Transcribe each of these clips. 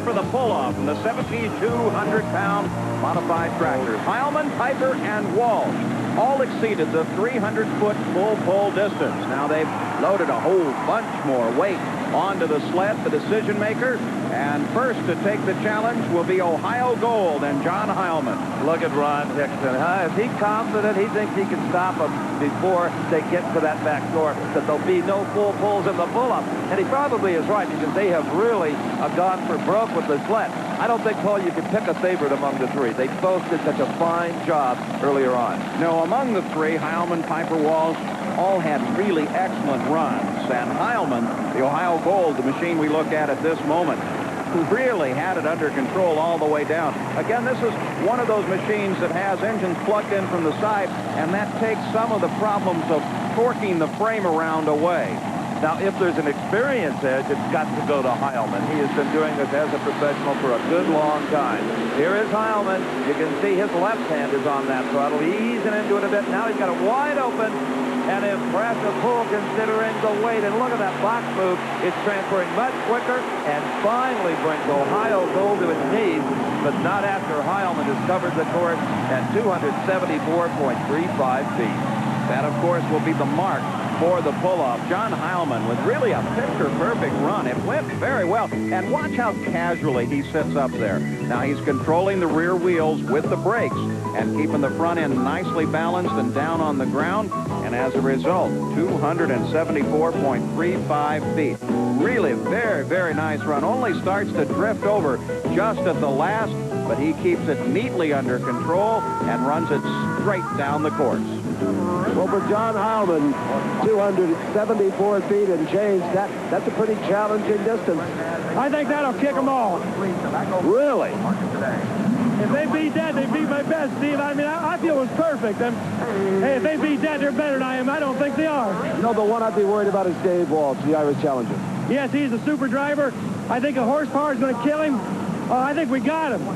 for the pull-off in the 7,200-pound modified tractors. Heilman, Piper, and Walsh all exceeded the 300-foot full pull distance. Now they've loaded a whole bunch more weight onto the sled, the decision maker. And first to take the challenge will be Ohio Gold and John Heilman. Look at Ron Hickson. Is he confident? He thinks he can stop them before they get to that back door, that there'll be no full pulls in the pull-up. And he probably is right, because they have really gone for broke with the sled. I don't think, Paul, you can pick a favorite among the three. They both did such a fine job earlier on. No, among the three, Heilman, Piper, Walsh, all had really excellent runs. And Heilman, the Ohio Gold, the machine we look at this moment, really had it under control all the way down. Again, this is one of those machines that has engines plugged in from the side, and that takes some of the problems of torquing the frame around away. Now, if there's an experience edge, it's got to go to Heilman. He has been doing this as a professional for a good long time. Here is Heilman. You can see his left hand is on that throttle, easing into it a bit. Now he's got it wide open. An impressive pull considering the weight. And look at that box move. It's transferring much quicker and finally brings Ohio Gold to its knees, but not after Heilman has covered the course at 274.35 feet. That, of course, will be the mark for the pull-off. John Heilman with really a picture-perfect run. It went very well. And watch how casually he sits up there. Now he's controlling the rear wheels with the brakes and keeping the front end nicely balanced and down on the ground. And as a result, 274.35 feet. Really very, very nice run. Only starts to drift over just at the last, but he keeps it neatly under control and runs it straight down the course. Well, for John Heilman, 274 feet and change, that's a pretty challenging distance. I think that'll kick them all. Really? If they beat that, they beat my best, Steve. I mean, I feel it was perfect. And, hey, if they beat that, they're better than I am. I don't think they are. You know, the one I'd be worried about is Dave Walsh, the Irish Challenger. Yes, he's a super driver. I think the horsepower is going to kill him. I think we got him.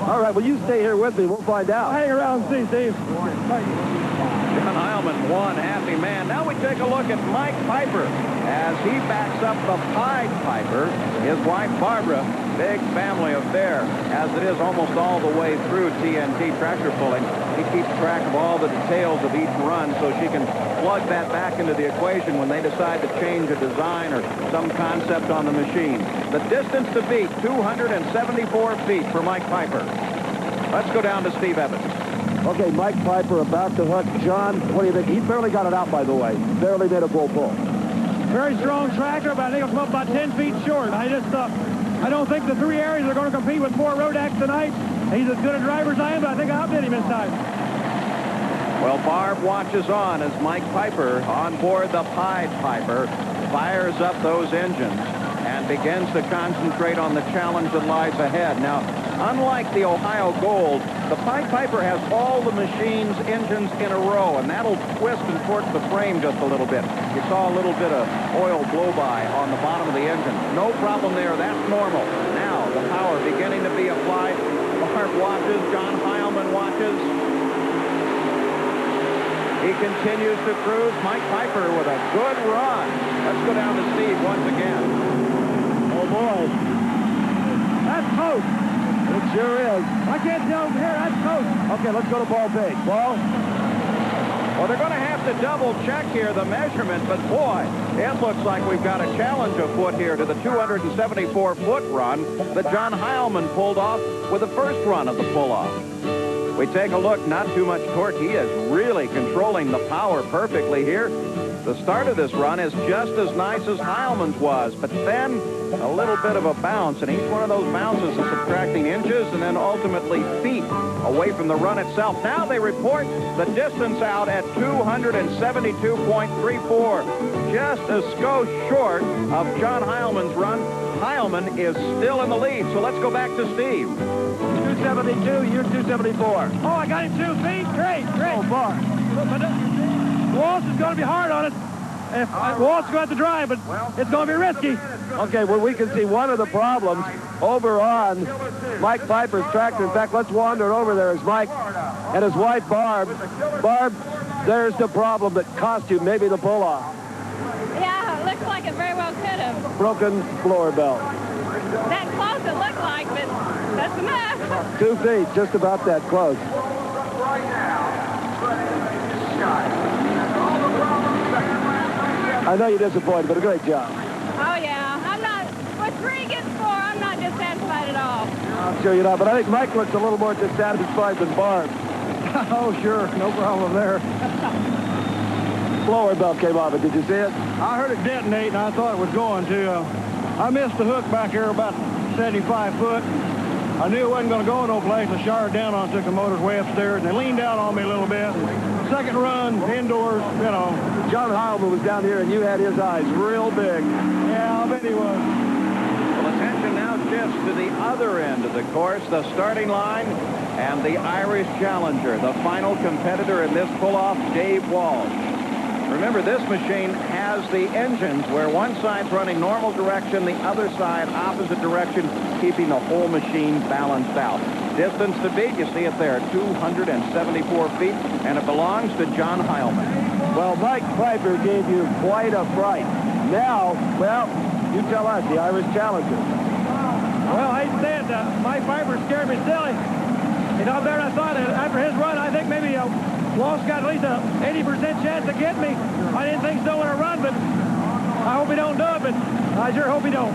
All right, well, you stay here with me. We'll find out. Hang around and see, Steve. John Heilman, one happy man. Now we take a look at Mike Piper as he backs up the Pied Piper. His wife, Barbara, big family affair, as it is almost all the way through TNT tractor pulling. He keeps track of all the details of each run so she can plug that back into the equation when they decide to change a design or some concept on the machine. The distance to beat, 274 feet for Mike Piper. Let's go down to Steve Evans. Okay, Mike Piper about to hook. John, what do you think? He barely got it out, by the way. Barely made a full pull. Very strong tractor, but I think it'll come up about 10 feet short. I don't think the three areas are going to compete with four Rodaks tonight. He's as good a driver as I am, but I think I outdid him this time. Well, Barb watches on as Mike Piper on board the Pied Piper fires up those engines and begins to concentrate on the challenge that lies ahead. Now, unlike the Ohio Gold, the Pied Piper has all the machine's engines in a row, and that'll twist and torque the frame just a little bit. You saw a little bit of oil blow-by on the bottom of the engine. No problem there. That's normal. Now, the power beginning to be applied. Barb watches. John Heilman watches. He continues to cruise. Mike Piper with a good run. Let's go down to Steve once again. Oh, boy. That's close. It sure is. I can't tell from here. That's close. Okay, let's go to ball page. Ball. Well, they're going to have to double check here the measurement, but boy, it looks like we've got a challenge afoot here to the 274-foot run that John Heilman pulled off with the first run of the pull-off. We take a look, not too much torque. He is really controlling the power perfectly here. The start of this run is just as nice as Heilman's was, but then a little bit of a bounce, and each one of those bounces is subtracting inches and then ultimately feet away from the run itself. Now they report the distance out at 272.34, just a skosh short of John Heilman's run. Heilman is still in the lead, so let's go back to Steve. 272, you're 274. Oh, I got him 2 feet. Great. Oh, far. But Walsh is going to be hard on it. If Walsh is going to have to drive, but it's going to be risky. Okay, well, we can see one of the problems over on Mike Piper's tractor. In fact, let's wander over there as Mike and his wife, Barb. Barb, there's the problem that cost you maybe the pull-off. Yeah, it looks like it very well could have. Broken floor belt. That close it looked like. 2 feet, just about that close. I know you're disappointed, but a great job. Oh, yeah. I'm not, with 3 against 4, I'm not dissatisfied at all. I'm sure you're not, but I think Mike looks a little more dissatisfied than Barb. Oh, sure. No problem there. Blower belt came off it. Did you see it? I heard it detonate, and I thought it was going to. I missed the hook back here about 75 foot. I knew it wasn't going to go no place. I showered down on, took the motors way upstairs, and they leaned down on me a little bit. Second run, indoors, you know. John Heilman was down here, and you had his eyes real big. Yeah, I'll bet he was. Well, attention now shifts to the other end of the course, the starting line, and the Irish Challenger, the final competitor in this pull-off, Dave Walsh. Remember, this machine has the engines where one side's running normal direction, the other side opposite direction, keeping the whole machine balanced out. Distance to beat, you see it there, 274 feet, and it belongs to John Heilman. Well, Mike Piper gave you quite a fright. Now, well, you tell us, the Irish Challenger. Well, I said, Mike Piper scared me silly. You know, there I thought after his run, I think maybe Walsh got at least a 80% chance to get me. I didn't think so when I run, but I hope he don't do it, but I sure hope he don't.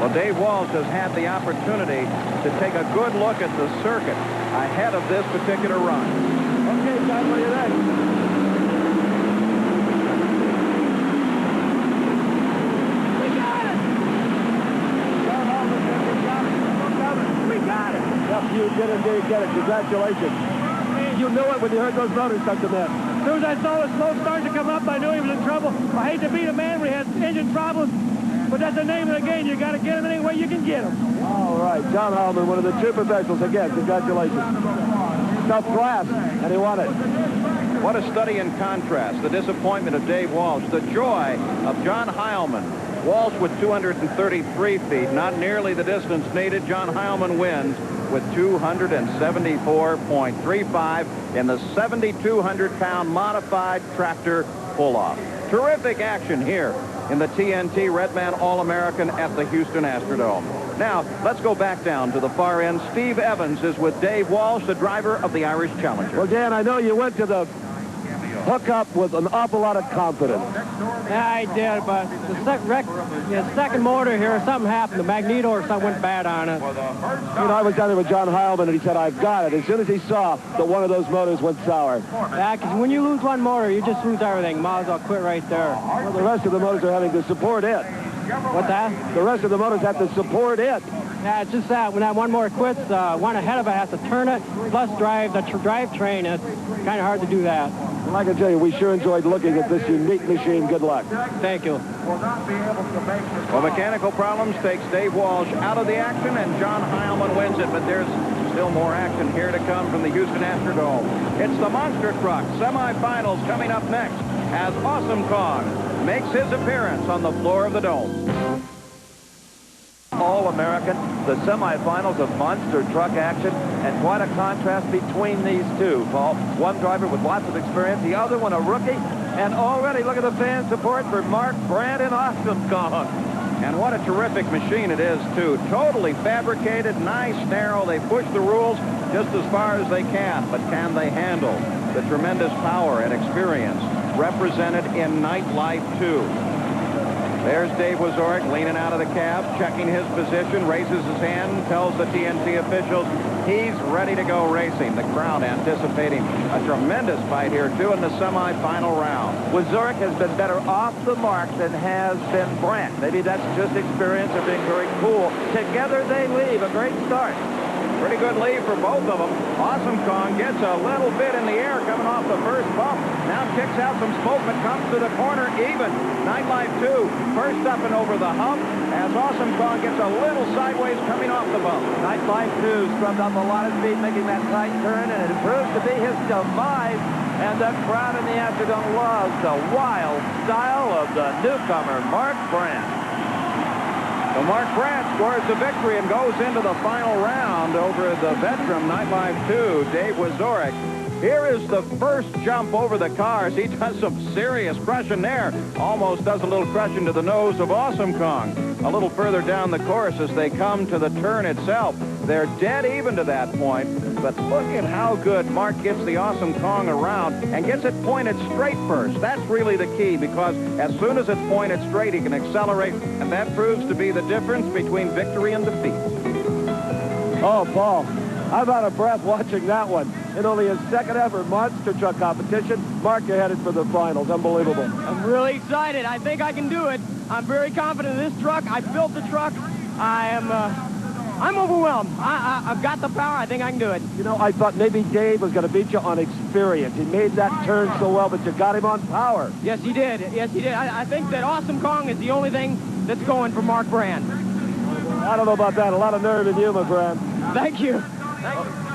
Well, Dave Walsh has had the opportunity to take a good look at the circuit ahead of this particular run. Okay, John, what do you think? We got it! We got it! Yep, you did indeed get it. Congratulations. You knew it when you heard those motors start to mess. As soon as I saw the smoke starting to come up, I knew he was in trouble. I hate to beat a man when he has engine problems, but that's the name of the game. You got to get him any way you can get him. All right, John Heilman, one of the true professionals. Again, congratulations. Tough class, and he won it. What a study in contrast. The disappointment of Dave Walsh, the joy of John Heilman. Walsh with 233 feet, not nearly the distance needed. John Heilman wins with 274.35 in the 7,200-pound modified tractor pull-off. Terrific action here in the TNT Redman All-American at the Houston Astrodome. Now, let's go back down to the far end. Steve Evans is with Dave Walsh, the driver of the Irish Challenger. Well, Dan, I know you went to the hookup with an awful lot of confidence. Yeah, I did, but the second motor here, something happened. The magneto or something went bad on it. You know, I was down there with John Heilman, and he said, I've got it. As soon as he saw that one of those motors went sour. Yeah, because when you lose one motor, you just lose everything. Might as well quit right there. Well, the rest of the motors are having to support it. What's that? The rest of the motors have to support it. Yeah, it's just that when that one motor quits, one ahead of it has to turn it, plus drive the drivetrain. It's kind of hard to do that. Well, I can tell you, we sure enjoyed looking at this unique machine. Good luck. Thank you. Well, mechanical problems takes Dave Walsh out of the action, and John Heilman wins it. But there's still more action here to come from the Houston Astrodome. It's the monster truck semifinals coming up next as Awesome Kong makes his appearance on the floor of the dome. All-American, the semifinals of monster truck action, and quite a contrast between these two, Paul. One driver with lots of experience, the other one a rookie, and already look at the fan support for Mark Brandt and Awesome Kong. And what a terrific machine it is, too. Totally fabricated, nice, narrow. They push the rules just as far as they can, but can they handle the tremendous power and experience represented in nightlife, too? There's Dave Wazorek leaning out of the cab, checking his position, raises his hand, tells the TNT officials he's ready to go racing. The crowd anticipating a tremendous fight here, too, in the semifinal round. Wazorek has been better off the mark than has been Brandt. Maybe that's just experience of being very cool. Together they leave. A great start. Pretty good lead for both of them. Awesome Kong gets a little bit in the air coming off the first bump. Now kicks out some smoke but comes to the corner even. Nightlife 2 first up and over the hump as Awesome Kong gets a little sideways coming off the bump. Nightlife 2 scrubbed up a lot of speed making that tight turn, and it proves to be his demise. And the crowd in the Astrodome loves the wild style of the newcomer, Mark Brandt. So Mark Brandt scores the victory and goes into the final round over the veteran Nightlife 2, Dave Wazorek. Here is the first jump over the cars. He does some serious crushing there. Almost does a little crushing to the nose of Awesome Kong. A little further down the course as they come to the turn itself. They're dead even to that point, but look at how good Mark gets the Awesome Kong around and gets it pointed straight first. That's really the key, because as soon as it's pointed straight, he can accelerate, and that proves to be the difference between victory and defeat. Oh, Paul, I'm out of breath watching that one. In only his second ever monster truck competition, Mark, you're headed for the finals. Unbelievable. I'm really excited. I think I can do it. I'm very confident in this truck. I built the truck. I'm overwhelmed. I've got the power. I think I can do it. You know, I thought maybe Dave was going to beat you on experience. He made that turn so well, but you got him on power. Yes, he did. Yes, he did. I think that Awesome Kong is the only thing that's going for Mark Brand. I don't know about that. A lot of nerve in you, my friend. Thank you. Thank you.